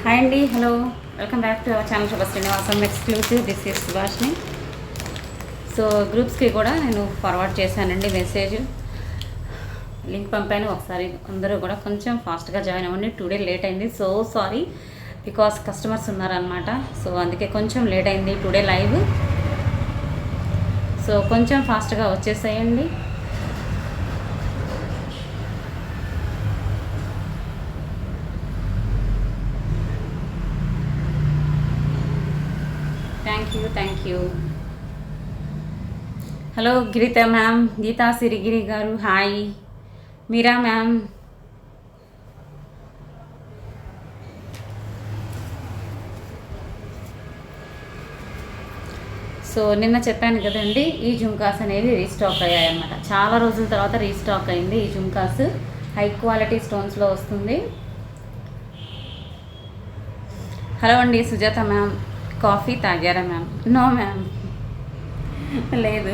Hi అండి, hello, welcome back to our channel Subha Srinivasam exclusive. This is Subhashini. So గ్రూప్స్కి కూడా నేను ఫార్వర్డ్ చేశానండి మెసేజ్, లింక్ పంపాను. ఒకసారి అందరూ కూడా కొంచెం ఫాస్ట్గా జాయిన్ అవ్వండి. టుడే లేట్ అయింది, సో సారీ, బికాస్ కస్టమర్స్ ఉన్నారనమాట. సో అందుకే కొంచెం లేట్ అయింది టుడే లైవ్. సో కొంచెం ఫాస్ట్గా వచ్చేసేయండి. Thank you. Hello Girita ma'am, Geetha Sirigiri గారు హాయ్. మీరా మ్యామ్, సో నిన్న చెప్పాను కదండి, ఈ జుంకాస్ అనేవి రీస్టాక్ అయ్యాయి అన్నమాట. చాలా రోజుల తర్వాత రీస్టాక్ అయింది ఈ జుంకాస్. హై క్వాలిటీ స్టోన్స్లో వస్తుంది. హలో అండి సుజాత మ్యామ్, కాఫీ తాగారా మ్యామ్? నో మ్యామ్, లేదు.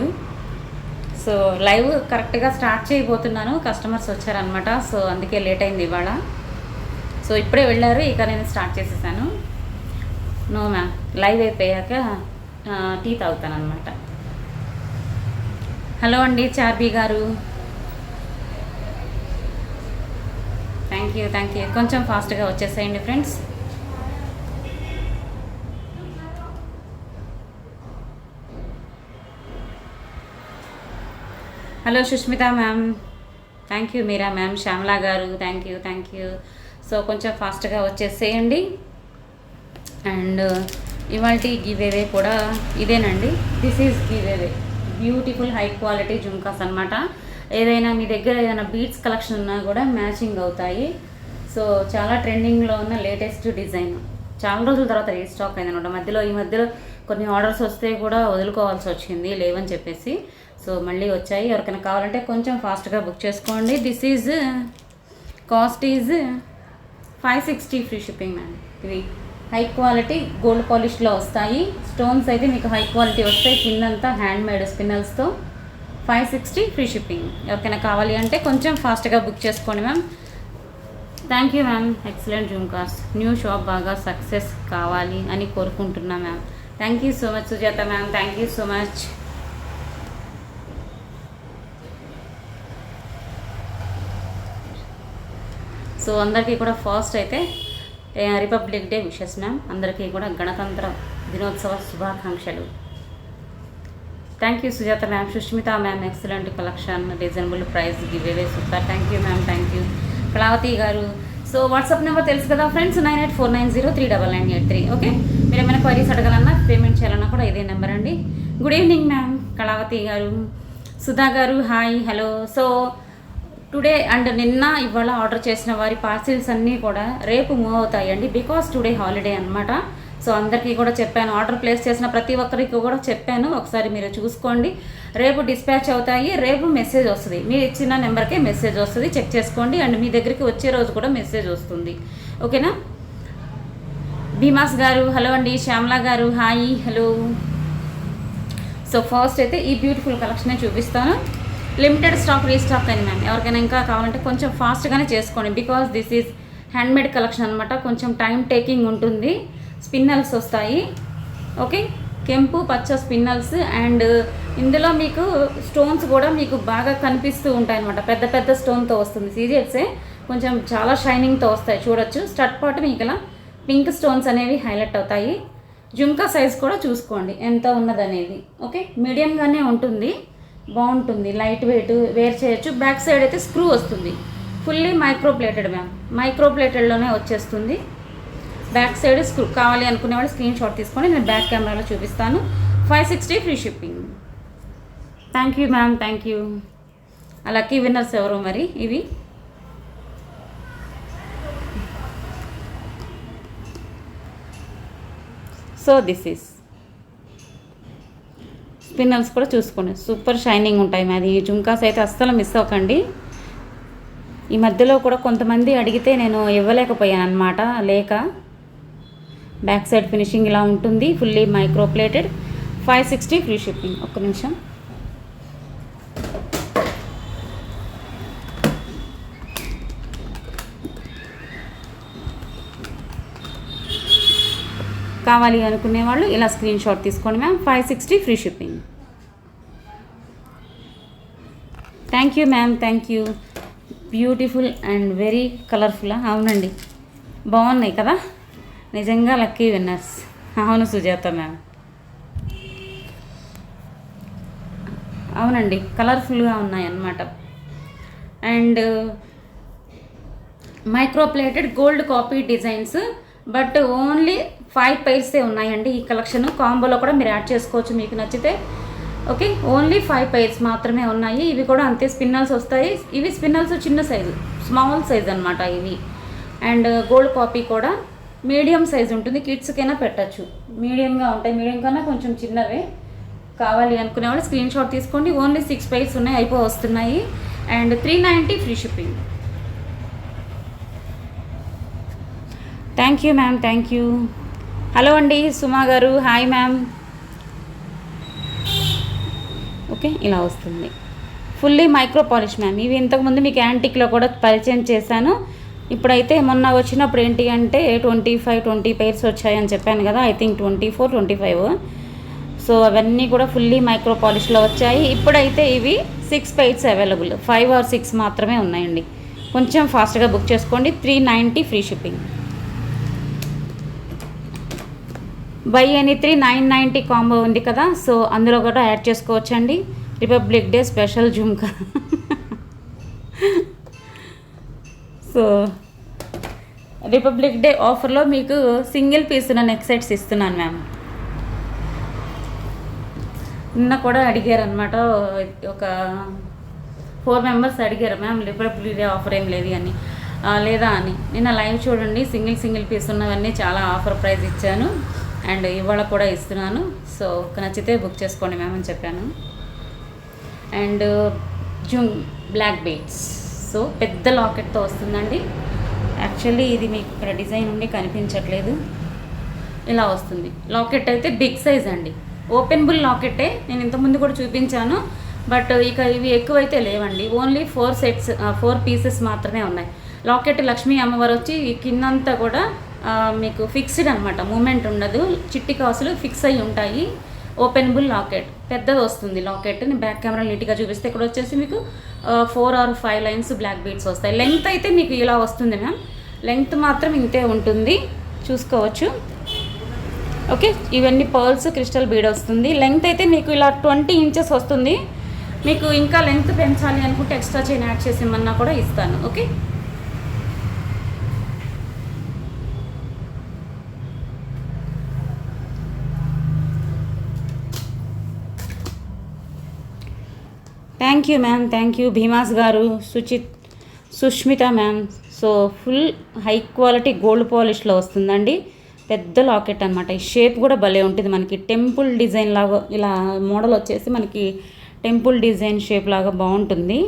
సో లైవ్ కరెక్ట్గా స్టార్ట్ చేయబోతున్నాను, కస్టమర్స్ వచ్చారనమాట. సో అందుకే లేట్ అయింది ఇవాళ. సో ఇప్పుడే వెళ్ళారు, ఇక నేను స్టార్ట్ చేసేసాను. నో మ్యామ్, లైవ్ అయిపోయాక టీ తాగుతాను అనమాట. హలో అండి చార్బీ గారు, థ్యాంక్ యూ. కొంచెం ఫాస్ట్గా వచ్చేసేయండి friends. Hello Sushmita ma'am, thank you. Meera ma'am, Shyamala గారు థ్యాంక్ యూ. సో కొంచెం ఫాస్ట్గా వచ్చేసేయండి. అండ్ ఇవాళ గివేవే కూడా ఇదేనండి. This is giveaway, beautiful high quality jhumkas అనమాట. ఏదైనా మీ దగ్గర ఏదైనా బీట్స్ కలెక్షన్ ఉన్నా కూడా మ్యాచింగ్ అవుతాయి. సో చాలా ట్రెండింగ్లో ఉన్న లేటెస్ట్ డిజైన్, చాలా రోజుల తర్వాత రీస్టాక్ అయింది అనమాట. ఈ మధ్యలో కొన్ని ఆర్డర్స్ వస్తే కూడా వదులుకోవాల్సి వచ్చింది, లేవని చెప్పేసి. సో మళ్ళీ వచ్చాయి. ఎవరికైనా కావాలంటే కొంచెం ఫాస్ట్గా బుక్ చేసుకోండి. This is cost is 560 free shipping ma'am. ఇవి హై క్వాలిటీ గోల్డ్ పాలిష్లో వస్తాయి. స్టోన్స్ అయితే మీకు హై క్వాలిటీ వస్తాయి, కిందంతా హ్యాండ్ మేడ్ స్పిన్నల్స్తో. 560 free shipping. ఎవరికైనా కావాలి అంటే కొంచెం ఫాస్ట్గా బుక్ చేసుకోండి ma'am. Thank you ma'am, excellent jhumkas. New shop బాగా సక్సెస్ కావాలి అని కోరుకుంటున్నా ma'am. Thank you so much Sujatha ma'am, thank you so much. So అందరికీ కూడా ఫస్ట్ అయితే రిపబ్లిక్ డే విషెస్ మ్యామ్. అందరికీ కూడా గణతంత్ర దినోత్సవ శుభాకాంక్షలు. Thank you Sujatha ma'am. Sushmita ma'am, excellent collection, reasonable price, giveaway super. Thank you ma'am, thank you. Kalavathi garu, so WhatsApp number తెలుసు కదా ఫ్రెండ్స్, 9849039983. ఓకే, మీరు ఏమైనా క్వైరీస్ అడగాలన్నా, పేమెంట్ చేయాలన్నా కూడా ఇదే నెంబర్ అండి. Good evening ma'am. కళావతి గారు, సుధా గారు hi, hello. So today and నిన్న ఇవాళ ఆర్డర్ చేసిన వారి పార్సిల్స్ అన్నీ కూడా రేపు మూవ్ అవుతాయండి, బికాస్ టుడే హాలిడే అనమాట. సో అందరికీ కూడా చెప్పాను, ఆర్డర్ ప్లేస్ చేసిన ప్రతి ఒక్కరికి కూడా చెప్పాను, ఒకసారి మీరు చూసుకోండి. రేపు డిస్పాచ్ అవుతాయి, రేపు మెసేజ్ వస్తుంది, మీరు ఇచ్చిన నెంబర్కే మెసేజ్ వస్తుంది, చెక్ చేసుకోండి. అండ్ మీ దగ్గరికి వచ్చే రోజు కూడా మెసేజ్ వస్తుంది, ఓకేనా. భీమాస్ గారు హలో అండి. శ్యామలా గారు హాయ్, హలో. సో ఫస్ట్ అయితే ఈ బ్యూటిఫుల్ కలెక్షనే చూపిస్తాను. లిమిటెడ్ స్టాక్ రీస్టాక్ అయింది మ్యామ్. ఎవరికైనా ఇంకా కావాలంటే కొంచెం ఫాస్ట్గానే చేసుకోండి, because this is handmade collection అనమాట. కొంచెం టైం టేకింగ్ ఉంటుంది. స్పిన్నల్స్ వస్తాయి, ఓకే, కెంపు పచ్చ స్పిన్నల్స్. అండ్ ఇందులో మీకు స్టోన్స్ కూడా మీకు బాగా కనిపిస్తూ ఉంటాయి అనమాట. పెద్ద పెద్ద స్టోన్తో వస్తుంది. సీరియల్సే కొంచెం చాలా షైనింగ్తో వస్తాయి, చూడొచ్చు. స్టడ్ పార్ట్ మీకు ఇలా పింక్ స్టోన్స్ అనేవి హైలైట్ అవుతాయి. జుంకా సైజ్ కూడా చూసుకోండి ఎంత ఉన్నదనేది, ఓకే. మీడియంగానే ఉంటుంది, బాగుంటుంది, లైట్ వెయిట్, వేర్ చేయొచ్చు. బ్యాక్ సైడ్ అయితే స్క్రూ వస్తుంది, fully micro plated ma'am. Micro ప్లేటెడ్లోనే వచ్చేస్తుంది. Back side screw. కావాలి అనుకునే వాళ్ళు స్క్రీన్ షాట్ తీసుకొని నేను బ్యాక్ కెమెరాలో చూపిస్తాను. 560 free shipping. Thank you ma'am, thank you. Lucky winners ఎవరు మరి ఇవి? సో దిస్ ఈస్ స్పిన్నల్స్ కూడా చూసుకోండి, సూపర్ షైనింగ్ ఉంటాయి మాది. ఈ జుంకాస్ అయితే అస్సలు మిస్ అవ్వకండి. ఈ మధ్యలో కూడా కొంతమంది అడిగితే నేను ఇవ్వలేకపోయాను అనమాట, లేక. బ్యాక్ సైడ్ ఫినిషింగ్ ఇలా ఉంటుంది, fully micro plated. 560 free shipping. ఒక్క నిమిషం. కావాలి అనుకునే వాళ్ళు ఇలా స్క్రీన్ షాట్ తీసుకోండి ma'am. 560 free shipping. Thank you ma'am, thank you. Beautiful and very colourful. అవునండి, బాగున్నాయి కదా, నిజంగా లక్కీ విన్నర్స్. అవును సుజాత మ్యామ్, అవునండి, కలర్ఫుల్గా ఉన్నాయి అన్నమాట. And microplated gold copy designs, but only 5 పైర్సే ఉన్నాయండి ఈ కలెక్షన్. కాంబోలో కూడా మీరు యాడ్ చేసుకోవచ్చు మీకు నచ్చితే. ఓకే, ఓన్లీ 5 పైర్స్ మాత్రమే ఉన్నాయి. ఇవి కూడా అంతే స్పిన్నల్స్ వస్తాయి. ఇవి స్పిన్నల్స్ చిన్న సైజు, స్మాల్ సైజ్ అనమాట ఇవి. అండ్ గోల్డ్ కాపీ కూడా మీడియం సైజ్ ఉంటుంది, కిడ్స్కైనా పెట్టచ్చు. మీడియంగా ఉంటాయి, మీడియం కన్నా కొంచెం చిన్నవే. కావాలి అనుకునే వాళ్ళు స్క్రీన్ షాట్ తీసుకోండి. ఓన్లీ 6 పైర్స్ ఉన్నాయి, వస్తున్నాయి. And 390 free shipping. Thank you ma'am, thank you. Hello అండి సుమా గారు, హాయ్ మ్యామ్. ఓకే, ఇలా వస్తుంది. Fully micro polish ma'am. ఇవి ఇంతకుముందు మీకు యాంటిక్లో కూడా పరిచయం చేశాను. ఇప్పుడైతే మొన్న వచ్చినప్పుడు ఏంటి అంటే 20 పైర్స్ వచ్చాయని చెప్పాను కదా, ఐ థింక్ 24, 25. సో అవన్నీ కూడా ఫుల్లీ మైక్రో పాలిష్లో వచ్చాయి. ఇప్పుడైతే ఇవి 6 పైర్స్ అవైలబుల్, 5 or 6 మాత్రమే ఉన్నాయండి. కొంచెం ఫాస్ట్గా బుక్ చేసుకోండి. 390 free shipping. By any 990 combo ఉంది కదా, సో అందులో కూడా యాడ్ చేసుకోవచ్చండి. Republic day special jhumka. So republic day ఆఫర్లో మీకు సింగిల్ పీస్ ఉన్న నెక్ సెట్స్ ఇస్తున్నాను మ్యామ్. నిన్న కూడా అడిగారు అనమాట, ఒక 4 మెంబర్స్ అడిగారు మ్యామ్ రిపబ్లిక్ డే ఆఫర్ ఏం లేదు అని, లేదా అని. నిన్న లైవ్ చూడండి, సింగిల్ పీస్ ఉన్నవన్నీ చాలా ఆఫర్ ప్రైస్ ఇచ్చాను. అండ్ ఇవాళ కూడా ఇస్తున్నాను. సో నచ్చితే బుక్ చేసుకోండి మ్యామ్ అని చెప్పాను. And zoom black beads, so పెద్ద లాకెట్తో వస్తుందండి. యాక్చువల్లీ ఇది మీకు ఇక్కడ డిజైన్ ఉండి కనిపించట్లేదు, ఇలా వస్తుంది. లాకెట్ అయితే బిగ్ సైజ్ అండి, ఓపెనబుల్ లాకెట్టే. నేను ఇంతకుముందు కూడా చూపించాను, బట్ ఇక ఇవి ఎక్కువైతే లేవండి. ఓన్లీ 4 పీసెస్ మాత్రమే ఉన్నాయి. లాకెట్ లక్ష్మీ అమ్మవారు వచ్చి కిందంతా కూడా మీకు ఫిక్స్డ్ అనమాట, మూమెంట్ ఉండదు. చిట్టి కాసులు ఫిక్స్ అయ్యి ఉంటాయి. ఓపెనబుల్ లాకెట్, పెద్దది వస్తుంది లాకెట్. నేను బ్యాక్ కెమెరా నీట్గా చూపిస్తే ఇక్కడ వచ్చేసి మీకు 4 or 5 లైన్స్ బ్లాక్ బీడ్స్ వస్తాయి. లెంగ్త్ అయితే మీకు ఇలా వస్తుంది మ్యామ్, లెంగ్త్ మాత్రం ఇంతే ఉంటుంది, చూసుకోవచ్చు. ఓకే, ఇవన్నీ పర్ల్స్ క్రిస్టల్ బీడ్ వస్తుంది. లెంగ్త్ అయితే మీకు ఇలా 20 ఇంచెస్ వస్తుంది. మీకు ఇంకా లెంగ్త్ పెంచాలి అనుకుంటే ఎక్స్ట్రా చైన్ యాడ్ చేసి ఇమ్మన్నా కూడా ఇస్తాను. Okay, thank you ma'am, thank you. Bhimas గారు, Sushmita ma'am. So full high quality gold పాలిష్లో వస్తుందండి. పెద్ద లాకెట్ అనమాట. ఈ షేప్ కూడా భలే ఉంటుంది, మనకి టెంపుల్ డిజైన్ లాగా ఇలా మోడల్ వచ్చేసి మనకి టెంపుల్ డిజైన్ షేప్ లాగా బాగుంటుంది.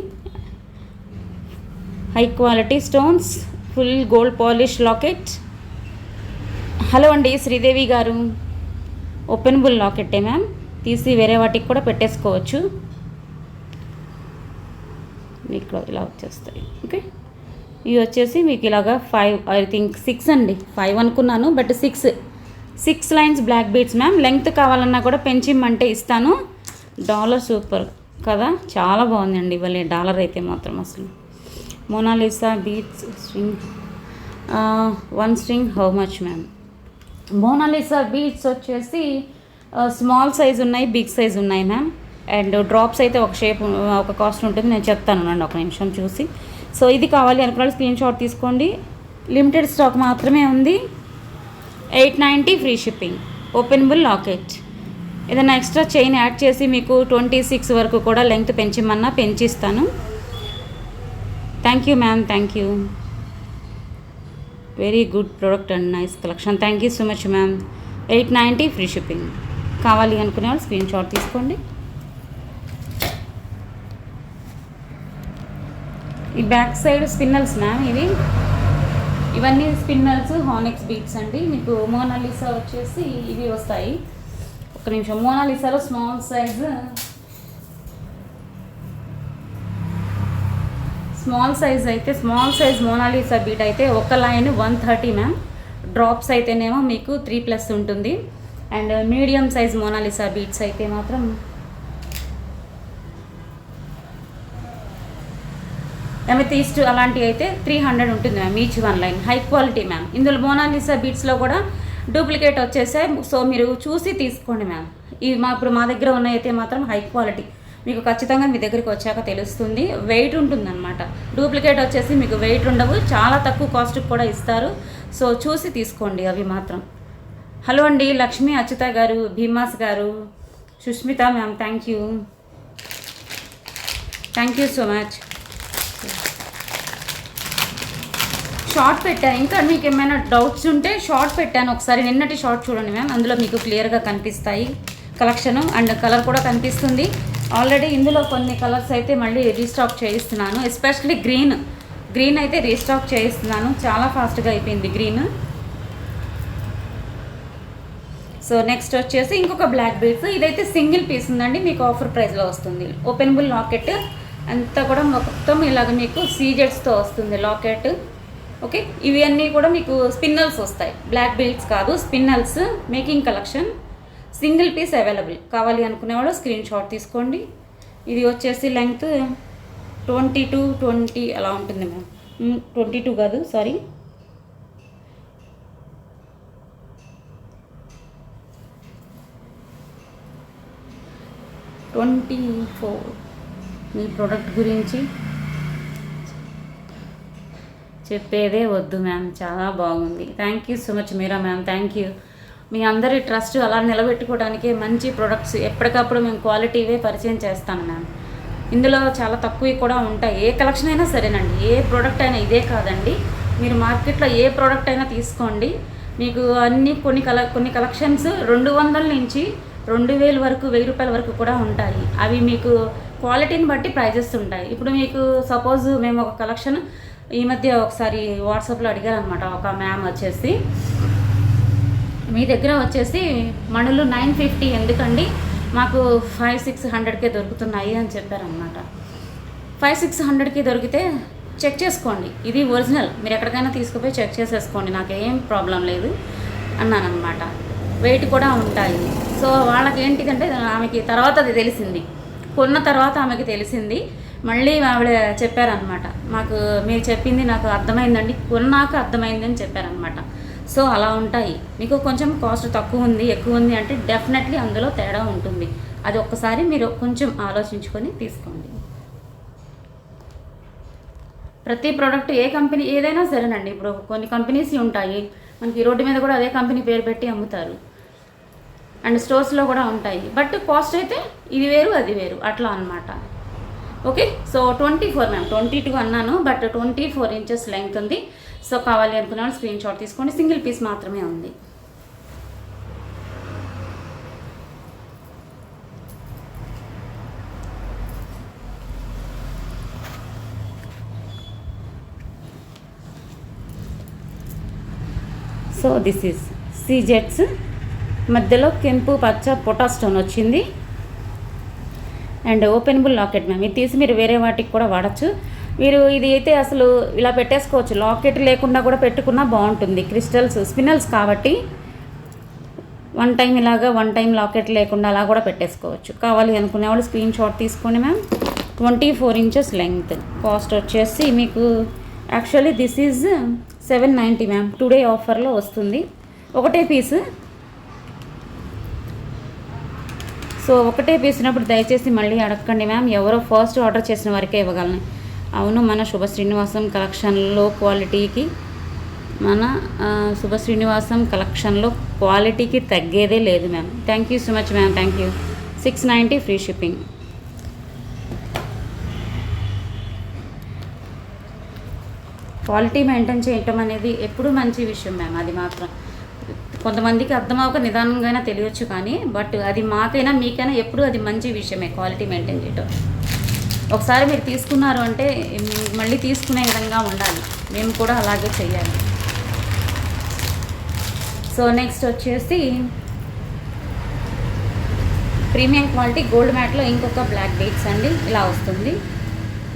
High quality stones, full gold polish locket. Hello అండి శ్రీదేవి గారు. ఓపెనబుల్ లాకెట్టే మ్యామ్, తీసి వేరే వాటికి కూడా పెట్టేసుకోవచ్చు. మీకు ఇలా వచ్చేస్తాయి. ఓకే, ఇవి వచ్చేసి మీకు ఇలాగా 5, ఐ థింక్ 6 అండి, 5 అనుకున్నాను but 6 lines black beads ma'am. Length కావాలన్నా కూడా పెంచిమ్మంటే ఇస్తాను. డాలర్ సూపర్ కదా, చాలా బాగుందండి ఇవాళ డాలర్ అయితే మాత్రం అసలు. Mona Lisa beads string, 1 string how much ma'am? Mona Lisa beads వచ్చేసి స్మాల్ సైజ్ ఉన్నాయి, బిగ్ సైజ్ ఉన్నాయి మ్యామ్. అండ్ డ్రాప్స్ అయితే ఒక కాస్ట్ ఉంటుంది, నేను చెప్తాను అండి, ఒక నిమిషం చూసి. సో ఇది కావాలి అనుకున్న స్క్రీన్ షాట్ తీసుకోండి. లిమిటెడ్ స్టాక్ మాత్రమే ఉంది. 890 ఫ్రీ షిప్పింగ్. Openable locket. ఏదైనా ఎక్స్ట్రా చైన్ యాడ్ చేసి మీకు 26 వరకు కూడా లెంగ్త్ పెంచిమన్నా పెంచిస్తాను. Thank you ma'am, thank you. Very good product and nice collection. Thank you so much ma'am. 890 free shipping. కావాలి అనుకునే వాళ్ళు స్క్రీన్ షాట్ తీసుకోండి. ఈ బ్యాక్ సైడ్ స్పిన్నల్స్ మ్యామ్, ఇవన్నీ స్పిన్నల్స్ హానిక్స్ బీట్స్ అండి. మీకు మోనాలిసా వచ్చేసి ఇవి వస్తాయి. ఒక నిమిషం, మోనాలిసాలో స్మాల్ సైజ్ అయితే స్మాల్ సైజ్ మోనాలిసా బీట్ అయితే ఒక లైన్ 130 మ్యామ్. డ్రాప్స్ అయితేనేమో మీకు 3+ ఉంటుంది. And medium size Mona Lisa beads అయితే మాత్రం ఎమెథిస్ట్ అలాంటివి అయితే 300 ఉంటుంది ma'am each one line. High quality ma'am. ఇందులో మోనాలిసా బీడ్స్లో కూడా డూప్లికేట్ వచ్చేసాయి. సో మీరు చూసి తీసుకోండి మ్యామ్. ఇవి ఇప్పుడు మా దగ్గర ఉన్నైతే మాత్రం హై క్వాలిటీ. మీకు ఖచ్చితంగా మీ దగ్గరికి వచ్చాక తెలుస్తుంది. వెయిట్ ఉంటుందన్నమాట. డూప్లికేట్ వచ్చేసి మీకు వెయిట్ ఉండవు. చాలా తక్కువ కాస్ట్కి కూడా ఇస్తారు. సో చూసి తీసుకోండి అవి మాత్రం. హలో అండి లక్ష్మీ అచ్యుత గారు, భీమాస్ గారు, Sushmita ma'am, thank you so much. Short పెట్టాను. ఇంకా మీకు ఏమైనా డౌట్స్ ఉంటే షార్ట్ పెట్టాను, ఒకసారి నిన్నటి షార్ట్ చూడండి మ్యామ్. అందులో మీకు క్లియర్గా కనిపిస్తాయి కలెక్షను. అండ్ కలర్ కూడా కనిపిస్తుంది. ఆల్రెడీ ఇందులో కొన్ని కలర్స్ అయితే మళ్ళీ రీస్టాక్ చేయిస్తున్నాను. ఎస్పెషల్లీ గ్రీన్ అయితే రీస్టాక్ చేయిస్తున్నాను. చాలా ఫాస్ట్గా అయిపోయింది గ్రీన్. సో నెక్స్ట్ వచ్చేసి ఇంకొక బ్లాక్ బీడ్స్. ఇదైతే సింగిల్ పీస్ ఉందండి, మీకు ఆఫర్ ప్రైస్లో వస్తుంది. ఓపెనబుల్ లాకెట్ అంతా కూడా మొత్తం ఇలాగ మీకు సీజెట్స్తో వస్తుంది లాకెట్. ఓకే, ఇవి అన్నీ కూడా మీకు స్పిన్నల్స్ వస్తాయి, బ్లాక్ బీడ్స్ కాదు, spinels. Making collection, single piece available. కావాలి అనుకునేవాళ్ళు స్క్రీన్ షాట్ తీసుకోండి. ఇది వచ్చేసి లెంగ్త్ 22-20 అలా ఉంటుంది మ్యామ్. 22 కాదు, సారీ, 24. మీ ప్రోడక్ట్ గురించి చెప్పేదే వద్దు మ్యామ్, చాలా బాగుంది. Thank you so much Meera ma'am, thank you. మీ అందరి ట్రస్ట్ అలా నిలబెట్టుకోవడానికి మంచి ప్రొడక్ట్స్ ఎప్పటికప్పుడు మేము క్వాలిటీవే పరిచయం చేస్తాను మ్యామ్. ఇందులో చాలా తక్కువ కూడా ఉంటాయి. ఏ కలెక్షన్ అయినా సరేనండి, ఏ ప్రోడక్ట్ అయినా, ఇదే కాదండి, మీరు మార్కెట్లో ఏ ప్రోడక్ట్ అయినా తీసుకోండి, మీకు అన్ని కొన్ని కలెక్షన్స్ 200 నుంచి 2000 వరకు, 1000 రూపాయల వరకు కూడా ఉంటాయి. అవి మీకు క్వాలిటీని బట్టి ప్రైజెస్ ఉంటాయి. ఇప్పుడు మీకు సపోజ్ మేము ఒక కలెక్షన్ ఈ మధ్య ఒకసారి వాట్సాప్లో అడిగారు అనమాట ఒక మ్యామ్ వచ్చేసి, మీ దగ్గర వచ్చేసి మణులు 950 ఎందుకండి, మాకు 500-600కే దొరుకుతున్నాయి అని చెప్పారనమాట. 500-600కి దొరికితే చెక్ చేసుకోండి, ఇది ఒరిజినల్, మీరు ఎక్కడికైనా తీసుకుపోయి చెక్ చేసేసుకోండి, నాకేం ప్రాబ్లం లేదు అన్నానమాట. వెయిట్ కూడా ఉంటాయి. సో వాళ్ళకి ఏంటిదంటే ఆమెకి తర్వాత అది తెలిసింది, కొన్న తర్వాత ఆమెకి తెలిసింది. మళ్ళీ ఆవిడ చెప్పారనమాట, మాకు మీరు చెప్పింది నాకు అర్థమైందండి, కొన్నాక అర్థమైందని చెప్పారనమాట. సో అలా ఉంటాయి. మీకు కొంచెం కాస్ట్ తక్కువ ఉంది, ఎక్కువ ఉంది అంటే డెఫినెట్లీ అందులో తేడా ఉంటుంది. అది ఒక్కసారి మీరు కొంచెం ఆలోచించుకొని తీసుకోండి. ప్రతి ప్రోడక్ట్ ఏ కంపెనీ ఏదైనా సరేనండి, ఇప్పుడు కొన్ని కంపెనీస్ ఉంటాయి, మనకి రోడ్డు మీద కూడా అదే కంపెనీ పేరు పెట్టి అమ్ముతారు, అండ్ స్టోర్స్లో కూడా ఉంటాయి. బట్ కాస్ట్ అయితే ఇది వేరు అది వేరు అట్లా అనమాట. ఓకే, సో 24 మ్యామ్, 22 అన్నాను, బట్ 24 ఇంచెస్ లెంగ్త్ ఉంది. సో కావాలి అనుకున్న వాళ్ళు స్క్రీన్ షాట్ తీసుకోండి. సింగిల్ పీస్ మాత్రమే ఉంది. సో దిస్ ఈజ్ సీజెట్స్, మధ్యలో కెంపు పచ్చ పొటా స్టోన్ వచ్చింది. And openable locket ma'am. ఇది తీసి మీరు వేరే వాటికి కూడా వాడచ్చు. మీరు ఇది అయితే అసలు ఇలా పెట్టేసుకోవచ్చు, లాకెట్ లేకుండా కూడా పెట్టుకున్నా బాగుంటుంది. క్రిస్టల్స్ స్పిన్నల్స్ కాబట్టి వన్ టైం లాకెట్ లేకుండా అలా కూడా పెట్టేసుకోవచ్చు. కావాలి అనుకునే వాళ్ళు స్క్రీన్ షాట్ తీసుకోండి మ్యామ్. 24 inches length. కాస్ట్ వచ్చేసి మీకు actually this is 790 ma'am. Today ఆఫర్లో వస్తుంది, ఒకటే పీస్. సో ఒకటే పీసినప్పుడు దయచేసి మళ్ళీ అడగండి మ్యామ్, ఎవరో ఫస్ట్ ఆర్డర్ చేసిన వరకే ఇవ్వగలను. అవును, మన శుభ శ్రీనివాసం కలెక్షన్లో క్వాలిటీకి క్వాలిటీకి తగ్గేదే లేదు ma'am. Thank you so much ma'am, thank you. 690 free shipping. Quality maintain చేయటం అనేది ఎప్పుడు మంచి విషయం మ్యామ్. అది మాత్రం కొంతమందికి అర్థమవక నిదానంగా తెలియచ్చు, కానీ బట్ అది మాకైనా మీకైనా ఎప్పుడు అది మంచి విషయమే క్వాలిటీ మెయింటైన్ చేయటం. ఒకసారి మీరు తీసుకున్నారు అంటే మళ్ళీ తీసుకునే విధంగా ఉండాలి, మేము కూడా అలాగే చేయాలి. సో నెక్స్ట్ వచ్చేసి ప్రీమియం క్వాలిటీ గోల్డ్ మ్యాట్లో ఇంకొక బ్లాక్ బీడ్స్ అండి, ఇలా వస్తుంది.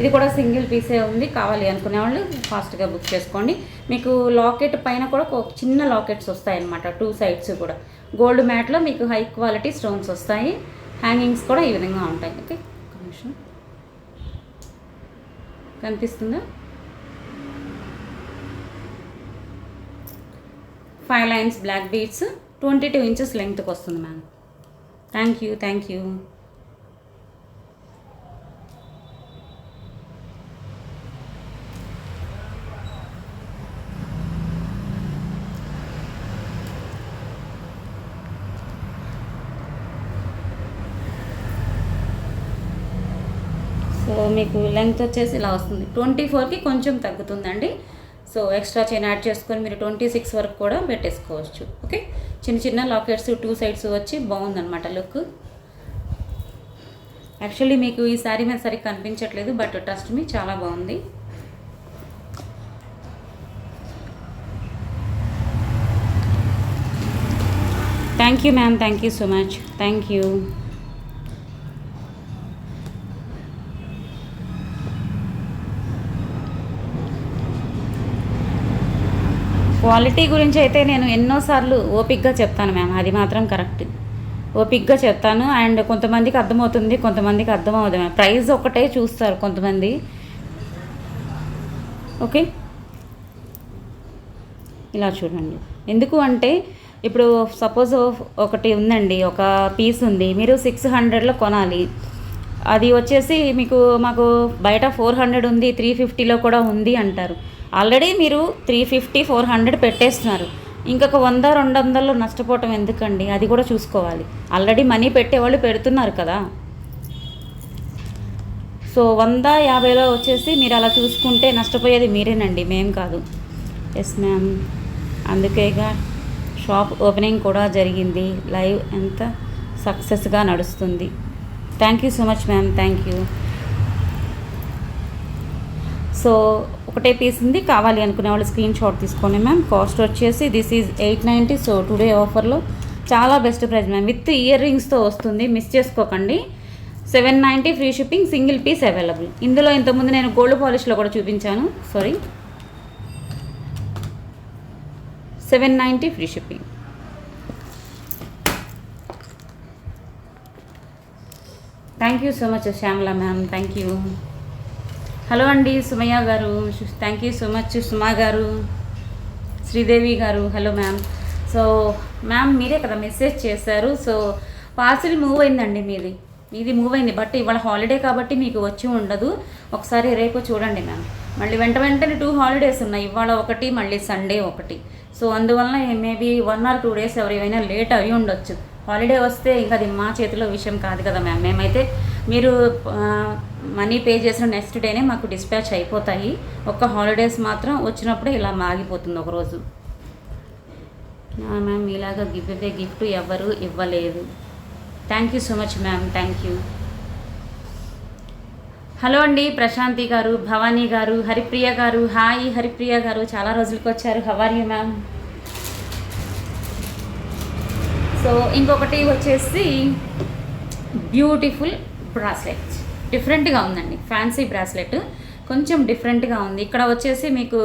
ఇది కూడా సింగిల్ పీసే ఉంది. కావాలి అనుకునే వాళ్ళు ఫాస్ట్గా బుక్ చేసుకోండి. మీకు లాకెట్ పైన కూడా చిన్న లాకెట్స్ వస్తాయన్నమాట, 2 సైడ్స్ కూడా. గోల్డ్ మ్యాట్లో మీకు హై క్వాలిటీ స్టోన్స్ వస్తాయి. హ్యాంగింగ్స్ కూడా ఈ విధంగా ఉంటాయి. ఓకే, ఒక నిమిషం, కనిపిస్తుందా? 5 లైన్స్ బ్లాక్ బీడ్స్, 22 ఇంచెస్ లెంగ్త్కి వస్తుంది మ్యామ్. Thank you. సో మీకు లెంగ్త్ వచ్చేసి ఇలా వస్తుంది. 24కి కొంచెం తగ్గుతుందండి. సో ఎక్స్ట్రా చైన్ యాడ్ చేసుకొని మీరు 26 వరకు కూడా పెట్టేసుకోవచ్చు. ఓకే, చిన్న లాకెట్స్ 2 సైడ్స్ వచ్చి బాగుందన్నమాట లుక్. యాక్చువల్లీ మీకు ఈ శారీ మీద సరిగ్గా కనిపించట్లేదు, బట్ ట్రస్ట్ మీ చాలా బాగుంది. Thank you ma'am, thank you so much, thank you. Quality గురించి అయితే నేను ఎన్నోసార్లు ఓపిక్గా చెప్తాను మ్యామ్, అది మాత్రం కరెక్ట్. ఓపిక్గా చెప్తాను. అండ్ కొంతమందికి అర్థమవుతుంది, కొంతమందికి అర్థమవుతుంది మ్యామ్. ప్రైస్ ఒకటే చూస్తారు కొంతమంది. ఓకే, ఇలా చూడండి. ఎందుకు అంటే ఇప్పుడు సపోజ్ ఒకటి ఉందండి, ఒక పీస్ ఉంది, మీరు 600లో కొనాలి. అది వచ్చేసి మాకు బయట 400 ఉంది, 350లో కూడా ఉంది అంటారు. ఆల్రెడీ మీరు 350, 400 పెట్టేస్తున్నారు. ఇంకొక 100, 200లో నష్టపోవటం ఎందుకండి? అది కూడా చూసుకోవాలి. ఆల్రెడీ మనీ పెట్టేవాళ్ళు పెడుతున్నారు కదా. సో 150లో వచ్చేసి మీరు అలా చూసుకుంటే నష్టపోయేది మీరేనండి, మేం కాదు. ఎస్ మ్యామ్, అందుకేగా షాప్ ఓపెనింగ్ కూడా జరిగింది. లైవ్ ఎంత సక్సెస్గా నడుస్తుంది. Thank you so much ma'am, thank you. So ఒకటే పీస్ ఉంది, కావాలి అనుకునే వాళ్ళు స్క్రీన్ షాట్ తీసుకోండి మ్యామ్. కాస్ట్ వచ్చేసి దిస్ ఈజ్ 890. సో టుడే ఆఫర్లో చాలా best price ma'am. With ear రింగ్స్తో వస్తుంది, మిస్ చేసుకోకండి. 790 free shipping, single piece available. ఇందులో ఇంతకుముందు నేను గోల్డ్ పాలిష్లో కూడా చూపించాను. 790 free shipping. Thank you so much Shyamala ma'am, thank you. Hello అండి సుమయ్య గారు, థ్యాంక్ యూ సో మచ్. సుమా గారు, శ్రీదేవి గారు, హలో మ్యామ్. సో మ్యామ్ మీరే కదా మెసేజ్ చేశారు. సో పార్సిల్ మూవ్ అయిందండి, మీది మూవ్ అయింది. బట్ ఇవాళ హాలిడే కాబట్టి మీకు వచ్చి ఉండదు. ఒకసారి రేపు చూడండి మ్యామ్. మళ్ళీ వెంటనే 2 హాలిడేస్ ఉన్నాయి, ఇవాళ ఒకటి, మళ్ళీ సండే ఒకటి. సో అందువలన మేబీ 1 or 2 days ఎవరైనా లేట్ అయి ఉండొచ్చు. హాలిడే వస్తే ఇంకా అది మా చేతిలో విషయం కాదు కదా మ్యామ్. మేమైతే మీరు మనీ పే చేసిన నెక్స్ట్ డేనే మాకు డిస్పాచ్ అయిపోతాయి. ఒక్క హాలిడేస్ మాత్రం వచ్చినప్పుడే ఇలా ఆగిపోతుంది ఒకరోజు. మ్యామ్ ఇలాగ గిఫ్ట్ ఎవరు ఇవ్వలేదు. Thank you so much ma'am, thank you. Hello అండి ప్రశాంతి గారు, భవానీ గారు, హరిప్రియ గారు. హాయ్ హరిప్రియ గారు, చాలా రోజులకు వచ్చారు. How are you ma'am? So ఇంకొకటి వచ్చేసి బ్యూటిఫుల్ బ్రాస్లెట్, డిఫరెంట్గా ఉందండి. ఫ్యాన్సీ బ్రాస్లెట్, కొంచెం డిఫరెంట్గా ఉంది. ఇక్కడ వచ్చేసి మీకు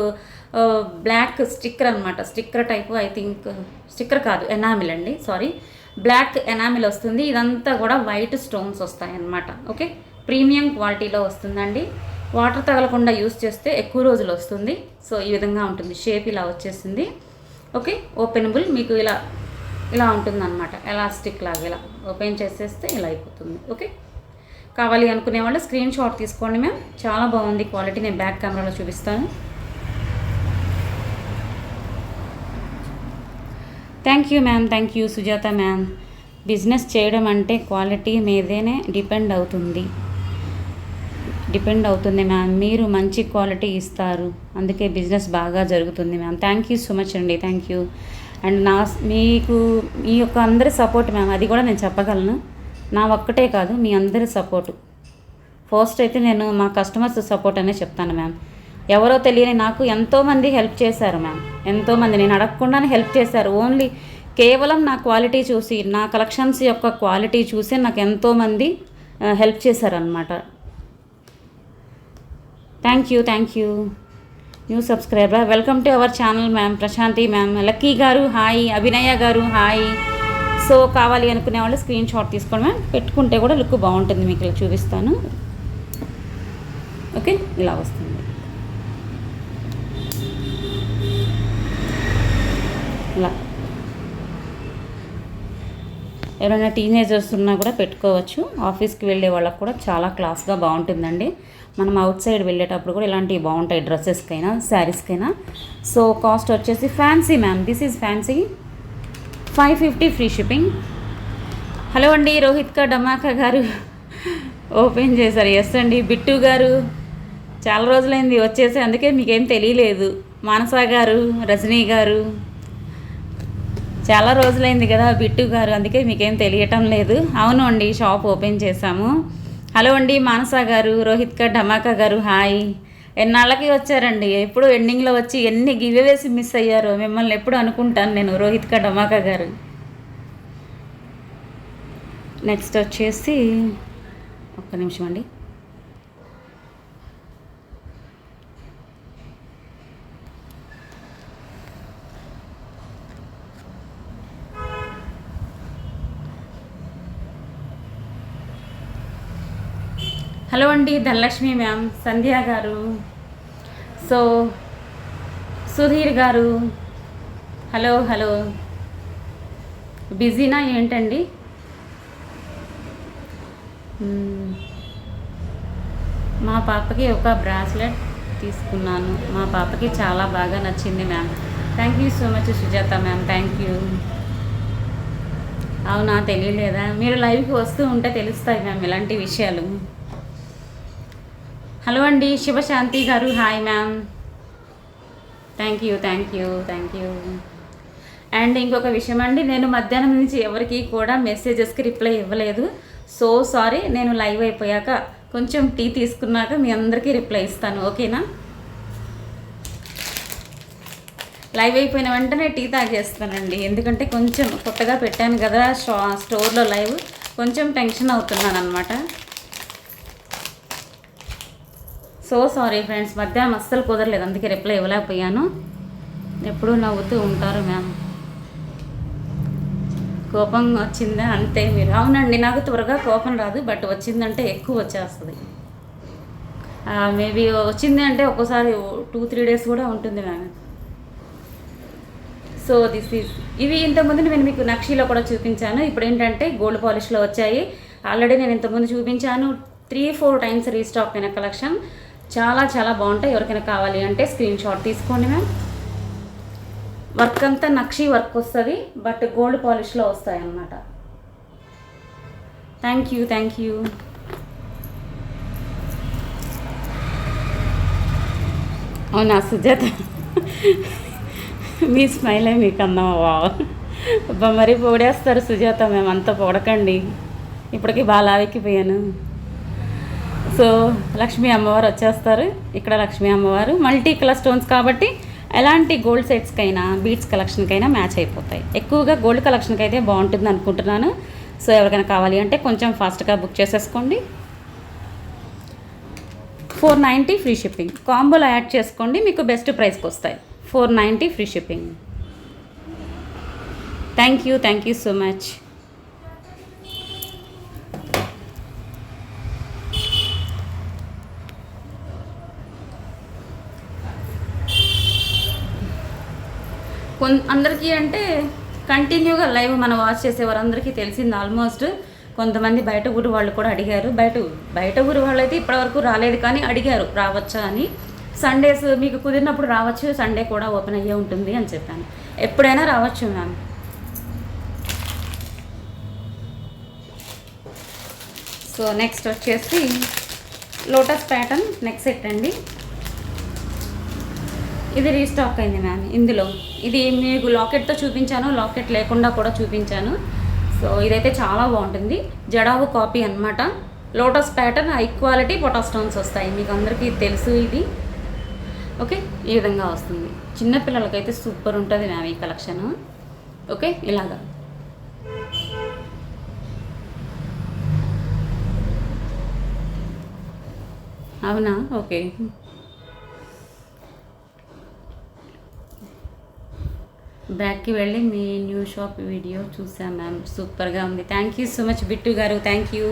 బ్లాక్ స్టిక్కర్ అనమాట, sticker type. I think sticker కాదు, ఎనామిల్ అండి, సారీ. బ్లాక్ ఎనామిల్ వస్తుంది. ఇదంతా కూడా వైట్ స్టోన్స్ వస్తాయి అన్నమాట. ఓకే, ప్రీమియం క్వాలిటీలో వస్తుందండి. వాటర్ తగలకుండా యూస్ చేస్తే ఎక్కువ రోజులు వస్తుంది. సో ఈ విధంగా ఉంటుంది. షేప్ ఇలా వచ్చేసింది. Okay, openable. మీకు ఇలా ఉంటుందన్నమాట, ఎలాస్టిక్ లాగా. ఇలా ఓపెన్ చేసేస్తే ఇలా అయిపోతుంది. ఓకే, కావాలి అనుకునే వాళ్ళు స్క్రీన్ షాట్ తీసుకోండి మ్యామ్. చాలా బాగుంది క్వాలిటీ. నేను బ్యాక్ కెమెరాలో చూపిస్తాను. Thank you ma'am, thank you Sujatha ma'am. Business చేయడం అంటే క్వాలిటీ మీదేనే డిపెండ్ అవుతుంది మ్యామ్. మీరు మంచి క్వాలిటీ ఇస్తారు, అందుకే బిజినెస్ బాగా జరుగుతుంది ma'am. Thank you so much అండి, థ్యాంక్ యూ. అండ్ మీకు మీ యొక్క అందరి సపోర్ట్ మ్యామ్, అది కూడా నేను చెప్పగలను. నా ఒక్కటే కాదు, మీ అందరి సపోర్టు. ఫస్ట్ అయితే నేను మా కస్టమర్స్ సపోర్ట్ అనే చెప్తాను మ్యామ్. ఎవరో తెలియని నాకు ఎంతోమంది హెల్ప్ చేశారు మ్యామ్. ఎంతోమంది నేను అడగకుండానే హెల్ప్ చేశారు. ఓన్లీ కేవలం నా క్వాలిటీ చూసి, నా కలెక్షన్స్ యొక్క క్వాలిటీ చూసి నాకు ఎంతోమంది హెల్ప్ చేశారనమాట. Thank you new subscriber. Welcome to our channel ma'am. Prashanti ma'am, Lucky garu hi, Abhinaya garu hi. So కావాలి అనుకునే వాళ్ళు స్క్రీన్ షాట్ తీసుకోండి మ్యామ్, పెట్టుకుంటే కూడా లుక్ బాగుంటుంది. మీకు ఇలా చూపిస్తాను. ఓకే, ఇలా వస్తుంది. ఇలా ఎవరైనా టీనేజర్స్ ఉన్నా కూడా పెట్టుకోవచ్చు. ఆఫీస్కి వెళ్ళే వాళ్ళకి కూడా చాలా క్లాస్గా బాగుంటుందండి. మనం అవుట్ సైడ్ వెళ్ళేటప్పుడు కూడా ఇలాంటివి బాగుంటాయి, డ్రెస్సెస్కైనా శారీస్కైనా. సో కాస్ట్ వచ్చేసి fancy ma'am, this is fancy, 550 free shipping. Hello అండి, రోహిత్ డమాకా గారు ఓపెన్ చేశారు. ఎస్ అండి. బిట్టు గారు చాలా రోజులైంది వచ్చేసి, అందుకే మీకేం తెలియలేదు. మానసా గారు, రజనీ గారు చాలా రోజులైంది కదా బిట్టు గారు, అందుకే మీకేం తెలియటం లేదు. అవును అండి, షాప్ ఓపెన్ చేశాము. హలో అండి మానసా గారు, రోహిత్ ధమాకా గారు హాయ్. ఎన్నాళ్ళకి వచ్చారండి, ఎప్పుడు ఎండింగ్లో వచ్చి ఎన్ని గివ్వేసి మిస్ అయ్యారో మిమ్మల్ని ఎప్పుడు అనుకుంటాను నేను, రోహిత్ ధమాకా గారు. నెక్స్ట్ వచ్చేసి ఒక్క నిమిషం అండి. హలో అండి ధనలక్ష్మి మ్యామ్, సంధ్య గారు, సో సుధీర్ గారు హలో హలో. బిజీనా ఏంటండి? మా పాపకి ఒక బ్రాస్లెట్ తీసుకున్నాను, మా పాపకి చాలా బాగా నచ్చింది ma'am. Thank you so much Sujatha ma'am, thank you. అవునా, తెలియలేదా? మీరు లైవ్కి వస్తూ ఉంటే తెలుస్తాయి మ్యామ్ ఇలాంటి విషయాలు. హలో అండి శివశాంతి గారు hi ma'am, thank you. And ఇంకొక విషయం అండి, నేను మధ్యాహ్నం నుంచి ఎవరికి కూడా మెసేజెస్కి రిప్లై ఇవ్వలేదు. So sorry. నేను లైవ్ అయిపోయాక కొంచెం టీ తీసుకున్నాక మీ అందరికీ రిప్లై ఇస్తాను, ఓకేనా? లైవ్ అయిపోయిన వెంటనే టీ తాగేస్తానండి, ఎందుకంటే కొంచెం కొత్తగా పెట్టాను కదా స్టోర్లో లైవ్, కొంచెం టెన్షన్ అవుతున్నాను అనమాట. సో సారీ ఫ్రెండ్స్, మధ్యాహ్నం అస్సలు కుదరలేదు, అందుకే రిప్లై ఇవ్వలేకపోయాను. ఎప్పుడూ నవ్వుతూ ఉంటారు మ్యామ్. కోపం వచ్చిందా? అంతే మీరు. అవునండి, నాకు త్వరగా కోపం రాదు, బట్ వచ్చిందంటే ఎక్కువ వచ్చేస్తుంది. మేబీ వచ్చింది అంటే ఒక్కోసారి 2-3 డేస్ కూడా ఉంటుంది మ్యామ్. సో దిస్ ఈజ్, ఇవి ఇంతకుముందు నేను మీకు నక్షీలో కూడా చూపించాను. ఇప్పుడు ఏంటంటే గోల్డ్ పాలిష్లో వచ్చాయి. ఆల్రెడీ నేను ఇంతకుముందు చూపించాను. 3-4 టైమ్స్ రీస్టాక్ అయిన కలెక్షన్, చాలా చాలా బాగుంటాయి. ఎవరికైనా కావాలి అంటే స్క్రీన్ షాట్ తీసుకోండి మ్యామ్. వర్క్ అంతా నక్షీ వర్క్ వస్తుంది, బట్ గోల్డ్ పాలిష్లో వస్తాయి అన్నమాట. Thank you. అవునా సుజాత, మీ స్మైలే మీకు అన్నావా? అబ్బా మరీ పొగడేస్తారు సుజాత, మేము అంతా పొగడకండి, ఇప్పటికీ బాగా లావెక్కిపోయాను. సో లక్ష్మీ అమ్మవారు వచ్చేస్తారు. ఇక్కడ లక్ష్మీ అమ్మవారు మల్టీ కలర్ స్టోన్స్ కాబట్టి ఎలాంటి గోల్డ్ సెట్స్కైనా బీడ్స్ కలెక్షన్కైనా మ్యాచ్ అయిపోతాయి. ఎక్కువగా గోల్డ్ కలెక్షన్కి అయితే బాగుంటుంది అనుకుంటున్నాను. సో ఎవరికైనా కావాలి అంటే కొంచెం ఫాస్ట్గా బుక్ చేసేసుకోండి. 490 ఫ్రీ షిప్పింగ్. కాంబోలో యాడ్ చేసుకోండి, మీకు బెస్ట్ ప్రైస్కి వస్తాయి. 490 free shipping. Thank you so much. అందరికీ అంటే కంటిన్యూగా లైవ్ మనం వాచ్ చేసేవారందరికీ తెలిసింది ఆల్మోస్ట్. కొంతమంది బయట ఊరు వాళ్ళు కూడా అడిగారు. బయట ఊరు వాళ్ళు అయితే ఇప్పటివరకు రాలేదు, కానీ అడిగారు రావచ్చా అని. సండేస్ మీకు కుదిరినప్పుడు రావచ్చు, సండే కూడా ఓపెన్ అయ్యే ఉంటుంది అని చెప్పాను. ఎప్పుడైనా రావచ్చు మ్యామ్. సో నెక్స్ట్ వచ్చేసి లోటస్ ప్యాటర్న్ నెక్ సెట్ అండి. ఇది రీస్టాక్ అయింది మ్యామ్. ఇందులో ఇది మీకు లాకెట్తో చూపించాను, లాకెట్ లేకుండా కూడా చూపించాను. సో ఇదైతే చాలా బాగుంటుంది, జడావు కాపీ అనమాట. లోటస్ ప్యాటర్న్, హై క్వాలిటీ పొటా స్టోన్స్ వస్తాయి, మీకు అందరికీ తెలుసు ఇది. ఓకే, ఈ విధంగా వస్తుంది. చిన్నపిల్లలకైతే సూపర్ ఉంటుంది మ్యామ్ ఈ కలెక్షన్. ఓకే, ఇలాగా అవునా? ఓకే. బ్యాక్కి వెళ్ళి మీ న్యూ షాప్ వీడియో చూసాం మ్యామ్, సూపర్గా ఉంది. Thank you so much Bittu గారు, థ్యాంక్ యూ.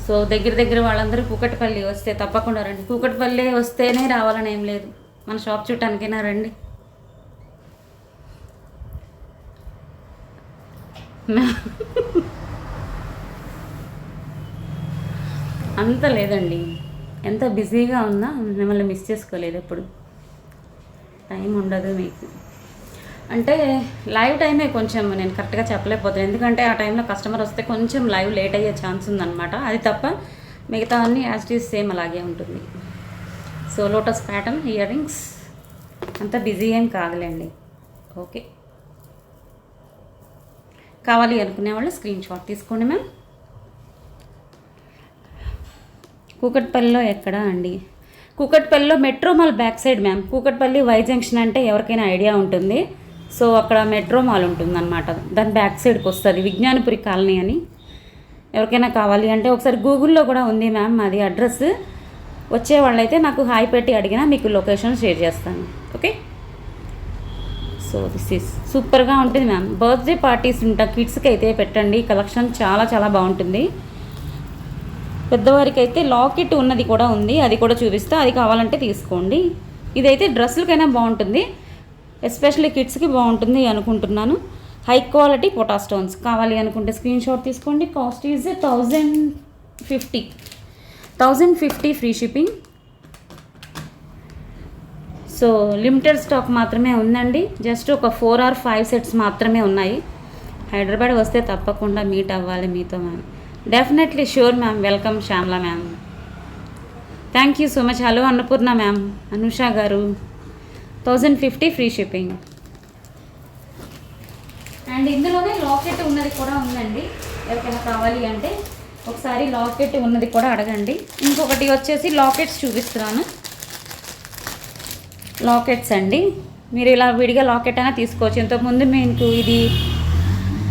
సో దగ్గర వాళ్ళందరూ కూకట్పల్లి వస్తే తప్పకుండా రండి. కూకట్పల్లి వస్తేనే రావాలని ఏం లేదు, మన షాప్ చూడటానికైనా రండి. అంత లేదండి, ఎంత బిజీగా ఉన్నా మిమ్మల్ని మిస్ చేసుకోలేదు. ఎప్పుడు టైం ఉండదు మీకు, అంటే లైవ్ టైమే కొంచెం నేను కరెక్ట్గా చెప్పలేకపోతాను, ఎందుకంటే ఆ టైంలో కస్టమర్ వస్తే కొంచెం లైవ్ లేట్ అయ్యే ఛాన్స్ ఉందన్నమాట. అది తప్ప మిగతా అన్నీ యాజ్ ఇట్ ఈజ్ సేమ్ అలాగే ఉంటుంది. So lotus pattern ear rings అంత బిజీ ఏం కాదులేండి. ఓకే, కావాలి అనుకునే వాళ్ళు స్క్రీన్ షాట్ తీసుకోండి మ్యామ్. కూకట్పల్లిలో ఎక్కడా అండి? కూకట్పల్లిలో metro mall back side ma'am. Kukatpally Y junction అంటే ఎవరికైనా ఐడియా ఉంటుంది. సో అక్కడ మెట్రో మాల్ ఉంటుందన్నమాట, దాని బ్యాక్ సైడ్కి వస్తుంది విజ్ఞానపురి కాలనీ అని. ఎవరికైనా కావాలి అంటే ఒకసారి గూగుల్లో కూడా ఉంది మ్యామ్ అది అడ్రస్. వచ్చే వాళ్ళైతే నాకు హాయ్ పెట్టి అడిగినా మీకు లొకేషన్ షేర్ చేస్తాను. ఓకే, సో దిస్ ఈస్ సూపర్గా ఉంటుంది మ్యామ్. బర్త్డే పార్టీస్ కిడ్స్కి అయితే పెట్టండి, కలెక్షన్ చాలా చాలా బాగుంటుంది. పెద్దవారికి అయితే లాకెట్ ఉన్నది కూడా ఉంది, అది కూడా చూపిస్తా, అది కావాలంటే తీసుకోండి. ఇదైతే డ్రెస్సులకైనా బాగుంటుంది, ఎస్పెషల్లీ కిడ్స్కి బాగుంటుంది అనుకుంటున్నాను. హై క్వాలిటీ పొటా స్టోన్స్ కావాలి అనుకుంటే స్క్రీన్ షాట్ తీసుకోండి. Cost is 1050 free shipping. So limited stock మాత్రమే ఉందండి, జస్ట్ ఒక 4 or 5 సెట్స్ మాత్రమే ఉన్నాయి. హైదరాబాద్ వస్తే తప్పకుండా మీట్ అవ్వాలి మీతో ma'am. Definitely sure ma'am, welcome Shyamla ma'am. Thank you so much. Hello Annapurna ma'am, Anusha గారు, 1050 ఫ్రీ షిప్పింగ్. అండ్ ఇందులోనే లాకెట్ ఉన్నది కూడా ఉందండి, ఎవరికైనా కావాలి అంటే ఒకసారి లాకెట్ ఉన్నది కూడా అడగండి. ఇంకొకటి వచ్చేసి లాకెట్స్ చూపిస్తున్నాను. లాకెట్స్ అండి, మీరు ఇలా విడిగా లాకెట్ అయినా తీసుకోవచ్చు. ఇంతకుముందు మీకు ఇది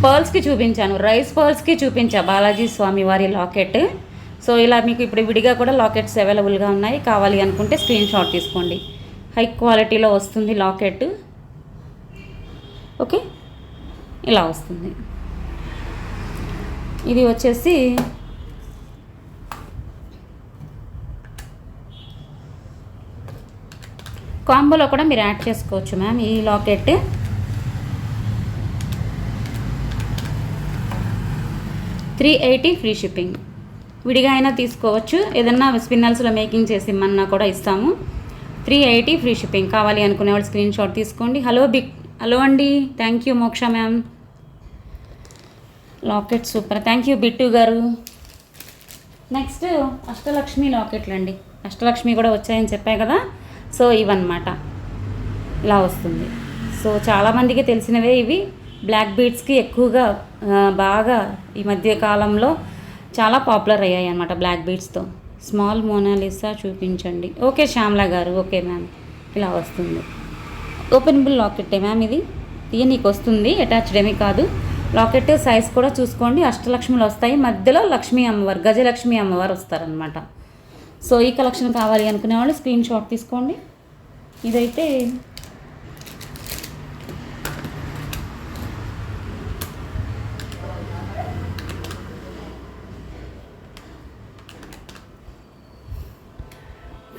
పర్ల్స్కి చూపించాను, రైస్ పర్ల్స్కి చూపించా బాలాజీ స్వామి వారి లాకెట్. సో ఇలా మీకు ఇప్పుడు విడిగా కూడా లాకెట్స్ అవైలబుల్గా ఉన్నాయి. కావాలి అనుకుంటే స్క్రీన్ షాట్ తీసుకోండి. హై క్వాలిటీలో వస్తుంది లాకెట్. ఓకే, ఇలా వస్తుంది. ఇది వచ్చేసి కాంబోలో కూడా మీరు యాడ్ చేసుకోవచ్చు మ్యామ్. ఈ లాకెట్ $380 ఫ్రీ షిప్పింగ్. విడిగా అయినా తీసుకోవచ్చు, ఏదన్నా స్పిన్నల్స్లో మేకింగ్ చేసి ఇమ్మన్నా కూడా ఇస్తాము. 380 ఫ్రీ షిప్పింగ్. కావాలి అనుకునే వాళ్ళు స్క్రీన్ షాట్ తీసుకోండి. హలో అండి, thank you Moksha ma'am. Locket super, thank you Bittu garu. Next Ashtalakshmi లాకెట్లు అండి. అష్టలక్ష్మి కూడా వచ్చాయని చెప్పాయి కదా, సో ఇవన్నమాట ఇలా వస్తుంది. సో చాలామందికి తెలిసినవే ఇవి. బ్లాక్ బీడ్స్కి ఎక్కువగా బాగా ఈ మధ్య కాలంలో చాలా పాపులర్ అయ్యాయి అన్నమాట బ్లాక్ బీడ్స్తో. స్మాల్ మోనాలిసా చూపించండి. ఓకే శ్యామ్లా గారు, ఓకే మ్యామ్. ఇలా వస్తుంది. ఓపెనబుల్ లాకెట్టే మ్యామ్, ఇది తీయనీకి వస్తుంది, అటాచ్డ్ ఏమీ కాదు. లాకెట్ సైజ్ కూడా చూసుకోండి. అష్టలక్ష్మిలు వస్తాయి, మధ్యలో లక్ష్మీ అమ్మవారు, గజలక్ష్మి అమ్మవారు వస్తారనమాట. సో ఈ కలెక్షన్ కావాలి అనుకునే వాళ్ళు స్క్రీన్ షాట్ తీసుకోండి. ఇదైతే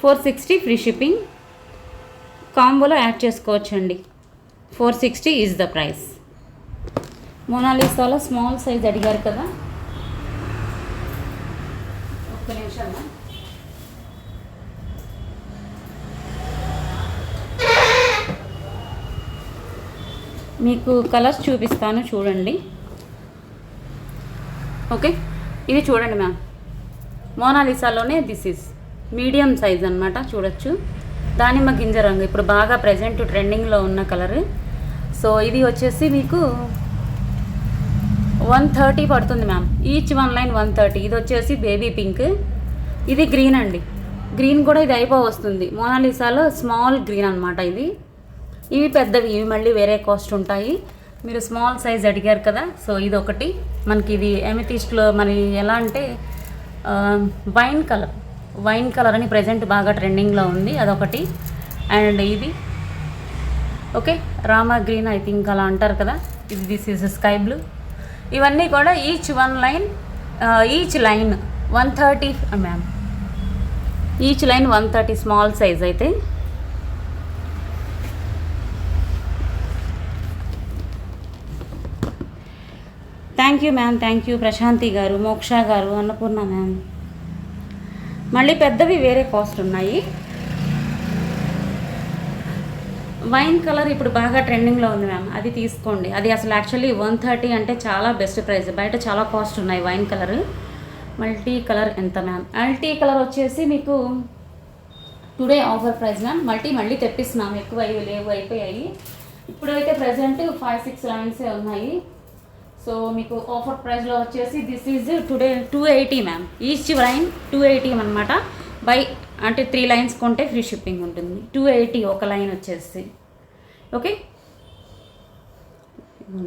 $460 ఫ్రీ షిప్పింగ్. కాంబోలో యాడ్ చేసుకోవచ్చండి. 460 ఈజ్ ద ప్రైస్. మోనాలిసాలో స్మాల్ సైజ్ అడిగారు కదా, ఒక్క నిమిషం. మీకు కలర్స్ చూపిస్తాను చూడండి. ఓకే, ఇది చూడండి మ్యామ్, మోనాలిసాలోనే దిస్ ఈజ్ మీడియం సైజ్ అనమాట. చూడొచ్చు, దానిమ్మ గింజ రంగు ఇప్పుడు బాగా ప్రజెంట్ ట్రెండింగ్లో ఉన్న కలర్. సో ఇది వచ్చేసి మీకు 130 పడుతుంది మ్యామ్. Each one line 130. ఇది వచ్చేసి బేబీ పింక్, ఇది గ్రీన్ అండి. గ్రీన్ కూడా ఇది వస్తుంది. మోనాలిసాలో స్మాల్ గ్రీన్ అనమాట ఇది. ఇవి పెద్దవి, ఇవి మళ్ళీ వేరే కాస్ట్ ఉంటాయి. మీరు స్మాల్ సైజ్ అడిగారు కదా, సో ఇది ఒకటి మనకి. ఇది ఎమితిస్ట్లో మరి ఎలా అంటే వైన్ కలర్ అని ప్రజెంట్ బాగా ట్రెండింగ్లో ఉంది, అదొకటి. అండ్ ఇది okay, Rama green I think అలా అంటారు కదా, ఇది దిస్ ఈజ్ స్కై బ్లూ. ఇవన్నీ కూడా each line 130 ma'am, each line 130 small size అయితే. Thank you ma'am, thank you Prashanti గారు, మోక్ష గారు, అన్నపూర్ణ మ్యామ్. మళ్ళీ పెద్దవి వేరే కాస్ట్ ఉన్నాయి. వైన్ కలర్ ఇప్పుడు బాగా ట్రెండింగ్లో ఉంది మ్యామ్, అది తీసుకోండి. అది అసలు యాక్చువల్లీ 130 అంటే చాలా బెస్ట్ ప్రైస్, బయట చాలా కాస్ట్ ఉన్నాయి వైన్ కలర్. మల్టీ కలర్ ఎంత మ్యామ్? మల్టీ కలర్ వచ్చేసి మీకు టుడే ఆఫర్ ప్రైస్ మ్యామ్. మళ్ళీ తెప్పిస్తున్నాము, ఎక్కువ లేవు, అయిపోయాయి. ఇప్పుడైతే ప్రజెంట్ 5-6 లైన్సే ఉన్నాయి. సో మీకు ఆఫర్ ప్రైస్లో వచ్చేసి this is today 280 ma'am. Each line 280 అనమాట. అంటే 3 లైన్స్ కొంటే ఫ్రీ షిప్పింగ్ ఉంటుంది. 280 ఒక లైన్ వచ్చేసి. ఓకే,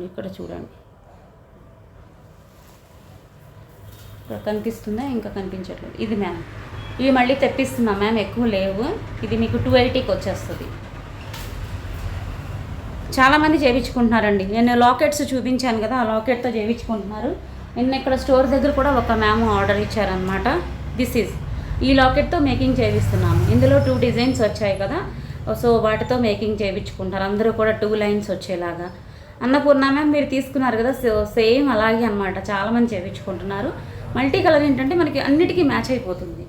ఇక్కడ చూడండి, ఇక్కడ కనిపిస్తుందా? ఇంకా కనిపించట్లేదు. ఇది మ్యామ్, ఇవి మళ్ళీ తెప్పిస్తున్నాం మ్యామ్, ఎక్కువ లేవు. ఇది మీకు 280కి వచ్చేస్తుంది. చాలామంది చేయించుకుంటున్నారండి. నేను లాకెట్స్ చూపించాను కదా, ఆ లాకెట్తో చేయించుకుంటున్నారు. నిన్న ఇక్కడ స్టోర్ దగ్గర కూడా ఒక మ్యామ్ ఆర్డర్ ఇచ్చారనమాట. దిస్ ఈజ్ ఈ లాకెట్తో మేకింగ్ చేయిస్తున్నాము. ఇందులో 2 డిజైన్స్ వచ్చాయి కదా, సో వాటితో మేకింగ్ చేయించుకుంటారు అందరూ కూడా 2 లైన్స్ వచ్చేలాగా. అన్నపూర్ణ మ్యామ్ మీరు తీసుకున్నారు కదా, సో సేమ్ అలాగే అనమాట, చాలామంది చేయించుకుంటున్నారు. మల్టీ కలర్ ఏంటంటే మనకి అన్నిటికీ మ్యాచ్ అయిపోతుంది.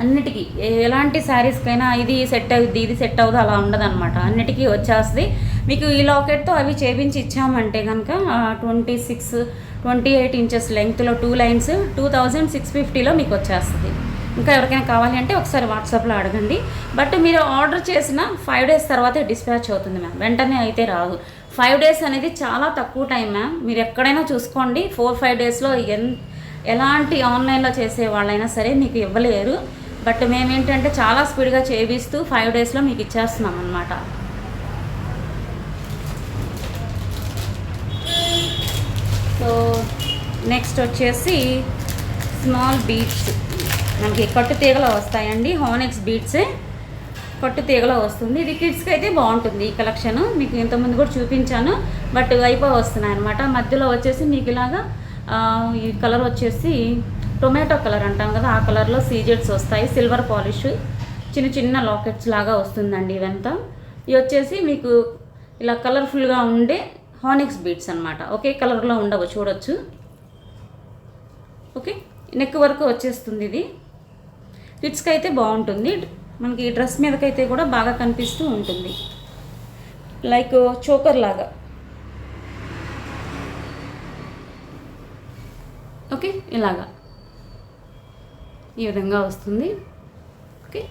అన్నిటికీ ఎలాంటి శారీస్కైనా ఇది సెట్ అవుద్ది, ఇది సెట్ అవుతుంది అలా ఉండదన్నమాట, అన్నిటికీ వచ్చేస్తుంది. మీకు ఈ లాకెట్తో అవి చేయించి ఇచ్చామంటే కనుక 28 ఇంచెస్ లెంగ్త్లో 2 లైన్స్ 2650లో మీకు వచ్చేస్తుంది. ఇంకా ఎవరికైనా కావాలి అంటే ఒకసారి వాట్సాప్లో అడగండి. బట్ మీరు ఆర్డర్ చేసిన 5 డేస్ తర్వాతే డిస్పాచ్ అవుతుంది మ్యామ్, వెంటనే అయితే రాదు. 5 డేస్ అనేది చాలా తక్కువ టైం మ్యామ్, మీరు ఎక్కడైనా చూసుకోండి. 4-5 డేస్లో ఎలాంటి ఆన్లైన్లో చేసే వాళ్ళైనా సరే మీకు ఇవ్వలేరు. బట్ మేమేంటంటే చాలా స్పీడ్గా చేయిస్తూ 5 డేస్లో మీకు ఇచ్చేస్తున్నాం అనమాట. సో నెక్స్ట్ వచ్చేసి స్మాల్ బీడ్స్, మనకి కట్టు తీగలో వస్తాయండి. హానెక్స్ బీడ్సే కట్టు తీగలో వస్తుంది. ఇది కిడ్స్కి అయితే బాగుంటుంది. ఈ కలెక్షన్ మీకు ఇంతకుముందు కూడా చూపించాను, బట్ అయిపోయి వస్తున్నాయి అనమాట. మధ్యలో వచ్చేసి మీకు ఇలాగా ఈ కలర్ వచ్చేసి టొమాటో కలర్ అంటాం కదా, ఆ కలర్లో సీజెడ్స్ వస్తాయి. సిల్వర్ పాలిష్ చిన్న చిన్న లాకెట్స్ లాగా వస్తుందండి ఇవంతా. ఇవి వచ్చేసి మీకు ఇలా కలర్ఫుల్గా ఉండే హానిక్స్ బీడ్స్ అనమాట. ఒకే కలర్లో ఉండవు, చూడొచ్చు. ఓకే, నెక్ వరకు వచ్చేస్తుంది. ఇది కిడ్స్కి అయితే బాగుంటుంది. మనకి డ్రెస్ మీదకైతే కూడా బాగా కనిపిస్తూ ఉంటుంది, లైక్ చోకర్ లాగా. ఓకే, ఇలాగా ఈ విధంగా వస్తుంది. ఓకే,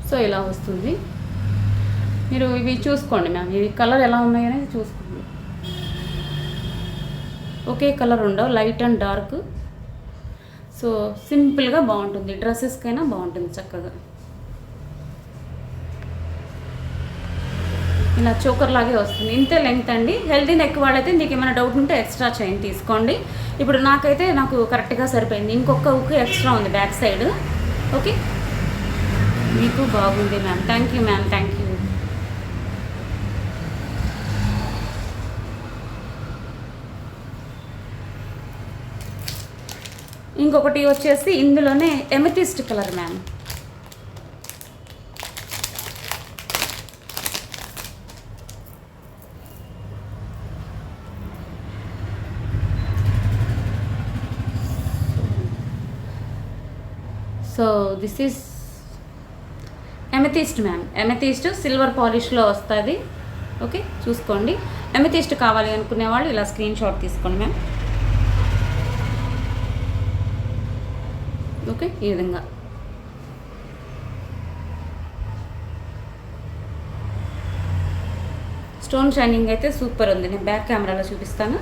సో ఇలా వస్తుంది. మీరు ఇవి చూసుకోండి మ్యామ్, ఇవి కలర్ ఎలా ఉన్నాయో అనేది చూసుకోండి. ఒకే కలర్ ఉండవు, లైట్ అండ్ డార్క్. సో సింపుల్గా బాగుంటుంది, డ్రెస్సెస్కైనా బాగుంటుంది చక్కగా. ఇలా చోకర్ లాగే వస్తుంది, ఇంతే లెంగ్త్ అండి. హెల్దీ నెక్ వాళ్ళైతే మీకు ఏమైనా డౌట్ ఉంటే ఎక్స్ట్రా చైన్ తీసుకోండి. ఇప్పుడు నాకు కరెక్ట్గా సరిపోయింది. ఇంకొక ఉక్కు ఎక్స్ట్రా ఉంది బ్యాక్ సైడ్. ఓకే, మీకు బాగుంది ma'am. Thank you ma'am, thank you. ఇంకొకటి వచ్చేసి ఇందులోనే amethyst colour ma'am. So this is amethyst ma'am. Amethyst silver పాలిష్లో వస్తుంది. ఓకే, చూసుకోండి. ఎమెథిస్ట్ కావాలి అనుకునే వాళ్ళు ఇలా స్క్రీన్ షాట్ తీసుకోండి మ్యామ్. ఓకే, ఈ విధంగా స్టోన్ షైనింగ్ అయితే సూపర్ ఉంది. నేను బ్యాక్ కెమెరాలో చూపిస్తాను.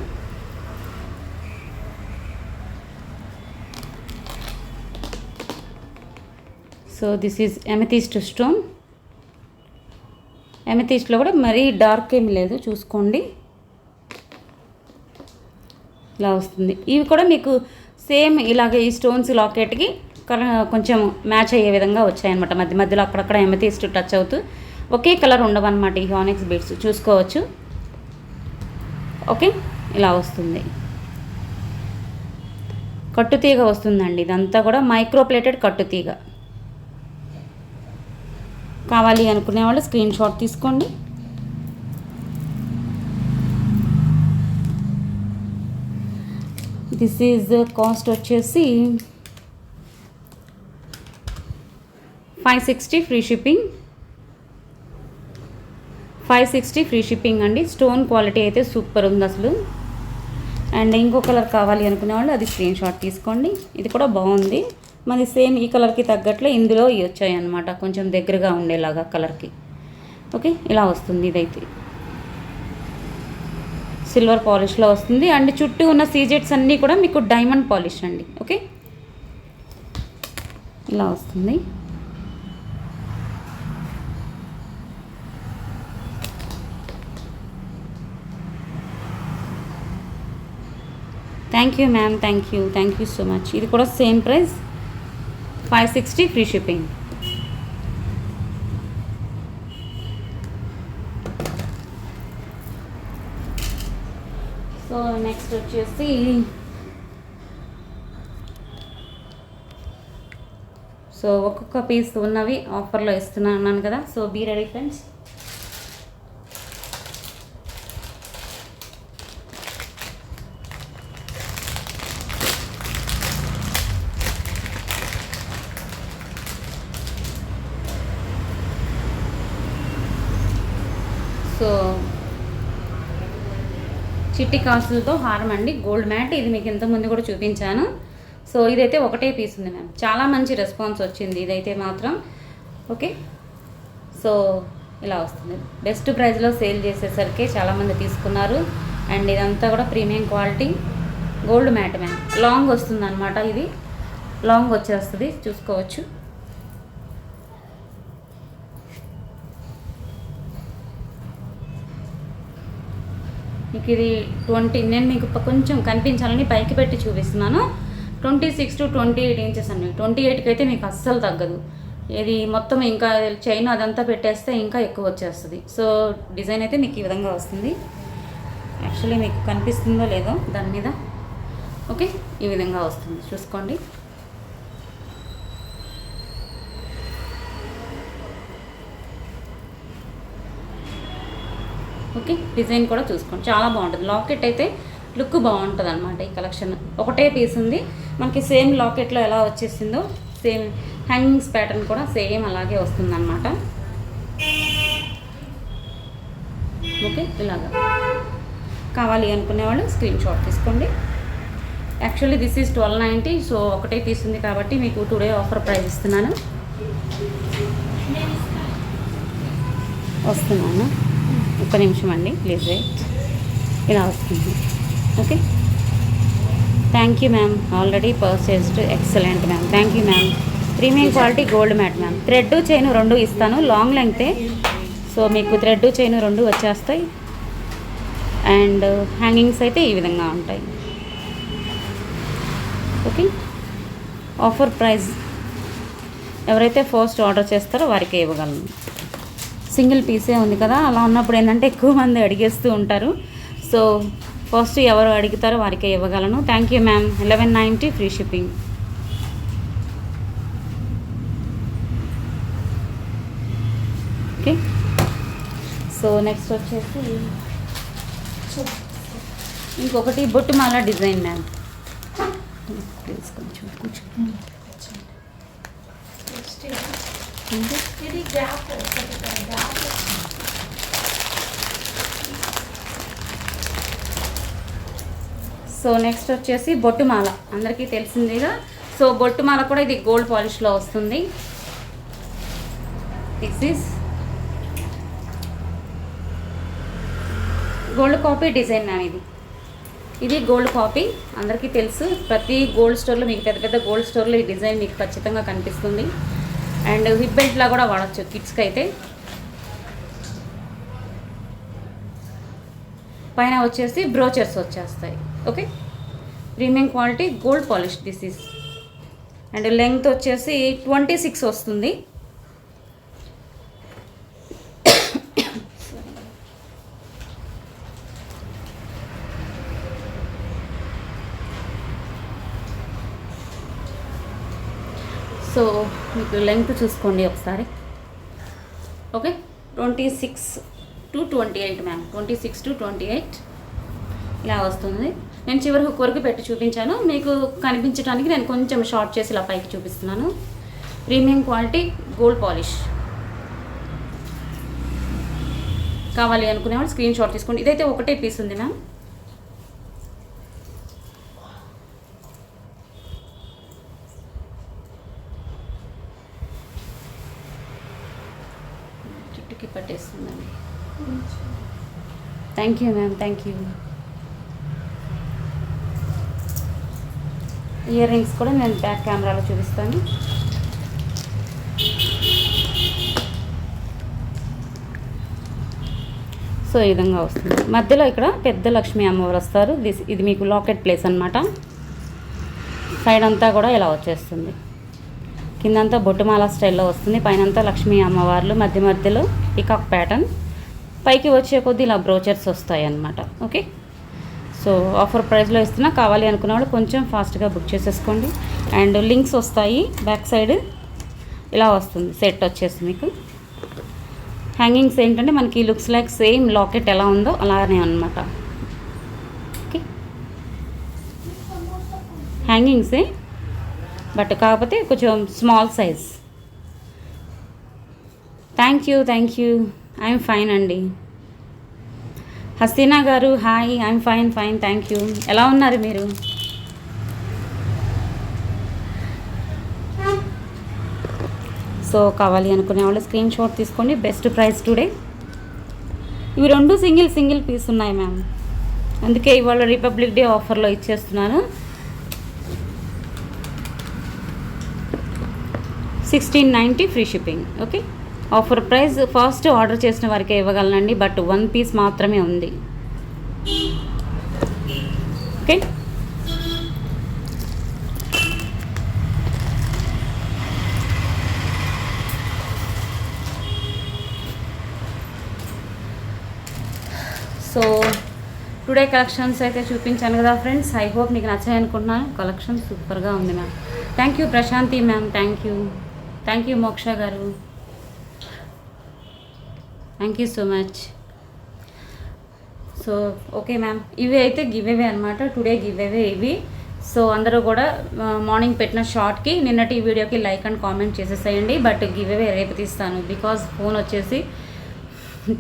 So this is amethyst stone. ఎమెథిస్ట్లో కూడా మరీ డార్క్ ఏమి లేదు, చూసుకోండి. ఇలా వస్తుంది. ఇవి కూడా మీకు సేమ్ ఇలాగే ఈ స్టోన్స్ లాకెట్కి కొంచెం మ్యాచ్ అయ్యే విధంగా వచ్చాయన్నమాట. మధ్య మధ్యలో అక్కడక్కడ ఎమతీస్ట్ టచ్ అవుతూ ఒకే కలర్ ఉండవన్నమాట ఈ ఆనిక్స్ బీడ్స్ చూసుకోవచ్చు. ఓకే, ఇలా వస్తుంది. కట్టుతీగ వస్తుందండి. ఇదంతా కూడా మైక్రో ప్లేటెడ్ కట్టుతీగ. కావాలి అనుకునే వాళ్ళు స్క్రీన్ షాట్ తీసుకోండి. దిస్ ఈజ్ కాస్ట్ వచ్చేసి 560 ఫ్రీ షిప్పింగ్. 560 ఫ్రీ షిప్పింగ్ అండి. స్టోన్ క్వాలిటీ అయితే సూపర్ ఉంది అసలు. అండ్ ఇంకో కలర్ కావాలి అనుకునే వాళ్ళు అది స్క్రీన్ షాట్ తీసుకోండి. ఇది కూడా బాగుంది. మరి సేమ్ ఈ కలర్కి తగ్గట్లే ఇందులో ఇవి వచ్చాయి అన్నమాట, కొంచెం దగ్గరగా ఉండేలాగా కలర్కి. ఓకే, ఇలా వస్తుంది. ఇదైతే సిల్వర్ పాలిష్లో వస్తుంది. అండ్ చుట్టూ ఉన్న సీజెట్స్ అన్నీ కూడా మీకు డైమండ్ పాలిష్ అండి. ఓకే, ఇలా వస్తుంది. Thank you ma'am, thank you so much. ఇది కూడా same price 560 free shipping. So next వచ్చేసి ఒక్కొక్క పీస్ ఉన్నవి ఆఫర్లో ఇస్తున్నాను కదా. So be ready friends. So చిట్టి కాసులతో హారం అండి, గోల్డ్ మ్యాట్. ఇది మీకు ఇంతకుముందు కూడా చూపించాను. సో ఇదైతే ఒకటే పీస్ ఉంది మ్యామ్. చాలా మంచి రెస్పాన్స్ వచ్చింది ఇదైతే మాత్రం. ఓకే, సో ఇలా వస్తుంది. బెస్ట్ ప్రైస్లో సేల్ చేసేసరికి చాలామంది తీసుకున్నారు. అండ్ ఇదంతా కూడా premium quality gold matte ma'am. Long వస్తుంది అనమాట. ఇది లాంగ్ వచ్చేస్తుంది, చూసుకోవచ్చు. మీకు ఇది 20, నేను మీకు కొంచెం కనిపించాలని పైకి పెట్టి చూపిస్తున్నాను. 26 to 28 ఇంచెస్ అండి. 28కి అయితే మీకు అస్సలు తగ్గదు. ఇది మొత్తం ఇంకా చైన్ అదంతా పెట్టేస్తే ఇంకా ఎక్కువ వచ్చేస్తుంది. సో డిజైన్ అయితే మీకు ఈ విధంగా వస్తుంది. యాక్చువల్లీ మీకు కనిపిస్తుందో లేదో దాని మీద. ఓకే, ఈ విధంగా వస్తుంది, చూసుకోండి. ఓకే, డిజైన్ కూడా చూసుకోండి, చాలా బాగుంటుంది. లాకెట్ అయితే లుక్ బాగుంటుంది అనమాట. ఈ కలెక్షన్ ఒకటే పీస్ ఉంది మనకి. సేమ్ లాకెట్లో ఎలా వచ్చేసిందో సేమ్ హ్యాంగింగ్స్ ప్యాటర్న్ కూడా సేమ్ అలాగే వస్తుంది అనమాట. ఓకే, ఇలాగా కావాలి అనుకునే వాళ్ళు స్క్రీన్ షాట్ తీసుకోండి. Actually this is 1290. సో ఒకటే పీస్ ఉంది కాబట్టి మీకు టుడే ఆఫర్ ప్రైస్ ఇస్తున్నాను. వస్తున్నాను, ఒక్క నిమిషం అండి, ప్లీజ్ వెయిట్. ఇలా వస్తుంది. Okay, thank you ma'am. Already purchased. Excellent ma'am, thank you ma'am. Premium quality gold matte ma'am. Thread chain 2 ఇస్తాను, లాంగ్ లెంగ్తే. సో మీకు థ్రెడ్ చైన్ 2 వచ్చేస్తాయి. అండ్ హ్యాంగింగ్స్ అయితే ఈ విధంగా ఉంటాయి. ఓకే, ఆఫర్ ప్రైస్ ఎవరైతే ఫస్ట్ ఆర్డర్ చేస్తారో వారికి ఇవ్వగలను. సింగిల్ పీసే ఉంది కదా, అలా ఉన్నప్పుడు ఏంటంటే ఎక్కువ మంది అడిగేస్తూ ఉంటారు. సో ఫస్ట్ ఎవరు అడుగుతారో వారికే ఇవ్వగలను. Thank you ma'am. 1190 free shipping. Okay, so next వచ్చేసి ఇంకొకటి బొట్టుమాల డిజైన్ మ్యామ్. ప్లీజ్ కొంచెం సో నెక్స్ట్ వచ్చేసి బొట్టుమాల, అందరికీ తెలిసిందిగా. సో బొట్టుమాల కూడా ఇది గోల్డ్ పాలిష్లో వస్తుంది. This is gold copy design ma'am. ఇది గోల్డ్ కాపీ, అందరికీ తెలుసు. ప్రతి గోల్డ్ స్టోర్లో, మీకు పెద్ద పెద్ద గోల్డ్ స్టోర్లో ఈ డిజైన్ మీకు ఖచ్చితంగా కనిపిస్తుంది. అండ్ హిప్ బెల్ట్లా కూడా వాడచ్చు కిడ్స్కి అయితే. పైన వచ్చేసి బ్రోచర్స్ వచ్చేస్తాయి. Okay, premium quality gold polish. This is and length వచ్చేసి 26 వస్తుంది. సో మీకు లెంగ్త్ చూసుకోండి ఒకసారి. ఓకే, 26 to 28 మ్యామ్, 26 to 28 ఇలా వస్తుంది. నేను చివరి హుక్ వరకు పెట్టి చూపించాను, మీకు కనిపించడానికి నేను కొంచెం షార్ట్ చేసి ఇలా పైకి చూపిస్తున్నాను. Premium quality gold polish. కావాలి అనుకునేవాళ్ళు స్క్రీన్ షాట్ తీసుకోండి. ఇదైతే ఒకటే పీస్ ఉంది మ్యామ్. చుట్టుకి పట్టేస్తుందండి. Thank you ma'am, thank you. Ear rings కూడా నేను బ్యాక్ కెమెరాలో చూపిస్తాను. సో ఈ విధంగా వస్తుంది. మధ్యలో ఇక్కడ పెద్ద లక్ష్మీ అమ్మవారు వస్తారు. ఇది మీకు లాకెట్ ప్లేస్ అనమాట. సైడ్ అంతా కూడా ఇలా వచ్చేస్తుంది. కిందంతా బొట్టుమాల స్టైల్లో వస్తుంది. పైనంతా లక్ష్మీ అమ్మవార్లు, మధ్య మధ్యలో పికాక్ ప్యాటర్న్. పైకి వచ్చే కొద్దీ ఇలా బ్రోచర్స్ వస్తాయి అన్నమాట. ఓకే, సో ఆఫర్ ప్రైస్లో ఇస్తున్నా. కావాలి అనుకున్న వాళ్ళు కొంచెం ఫాస్ట్గా బుక్ చేసేసుకోండి. అండ్ లింక్స్ వస్తాయి బ్యాక్ సైడ్. ఇలా వస్తుంది సెట్ వచ్చేసి మీకు. హ్యాంగింగ్స్ ఏంటంటే మనకి లుక్స్ లైక్ సేమ్ లాకెట్ ఎలా ఉందో అలానే అనమాట. ఓకే, హ్యాంగింగ్సే బట్ కాకపోతే కొంచెం small size. Thank you, thank you. I'm fine అండి. హసీనా గారు hi. I'm fine, fine, thank you. ఎలా ఉన్నారు మీరు? సో కావాలి అనుకునే వాళ్ళు స్క్రీన్ షాట్ తీసుకోండి. Best price today. ఇవి రెండు సింగిల్ పీస్ ఉన్నాయి మ్యామ్, అందుకే ఇవాళ రిపబ్లిక్ డే ఆఫర్లో ఇచ్చేస్తున్నాను. 1690 free shipping. Okay, offer price. First order చేసిన వారికే ఇవ్వగలనండి, బట్ 1 పీస్ మాత్రమే ఉంది. ఓకే, సో టుడే కలెక్షన్స్ అయితే చూపించాను కదా ఫ్రెండ్స్. ఐ హోప్ మీకు నచ్చాయి అనుకుంటున్నాను. కలెక్షన్ సూపర్గా ఉంది ma'am. Thank you Prashanti ma'am, thank you. Thank you Moksha garu, thank you so much. So okay ma'am, ఇవి అయితే గివ్ అవే అనమాట. టుడే గివ్ అవే ఇవి. సో అందరూ కూడా మార్నింగ్ పెట్టిన షార్ట్కి నిన్నటి వీడియోకి లైక్ అండ్ కామెంట్ చేసేసేయండి. బట్ గివ్ అవే రేపు తీస్తాను, బికాజ్ ఫోన్ వచ్చేసి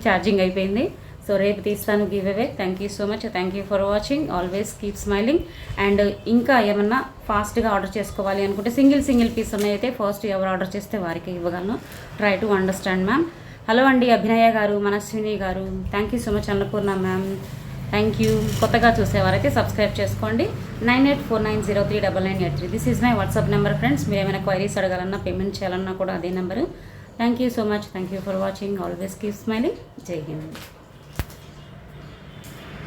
ఛార్జింగ్ అయిపోయింది. సో రేపు తీస్తాను give away. Thank you so much, thank you for watching. Always keep smiling. And ఇంకా ఏమన్నా ఫాస్ట్గా ఆర్డర్ చేసుకోవాలి అనుకుంటే సింగిల్ పీస్ ఉన్నాయితే ఫస్ట్ ఎవరు ఆర్డర్ చేస్తే వారికి ఇవ్వగలను. Try to understand ma'am. Hello అండి అభినయ గారు, మనస్విని గారు, thank you so much. Annapurna ma'am, thank you. కొత్తగా చూసేవారైతే సబ్స్క్రైబ్ చేసుకోండి. 9849039983. This is my WhatsApp number friends. మీరు ఏమైనా క్వైరీస్ అడగాలన్నా, పేమెంట్ చేయాలన్నా కూడా అదే number. Thank you so much, thank you for watching. Always keep smiling. జై హింద్.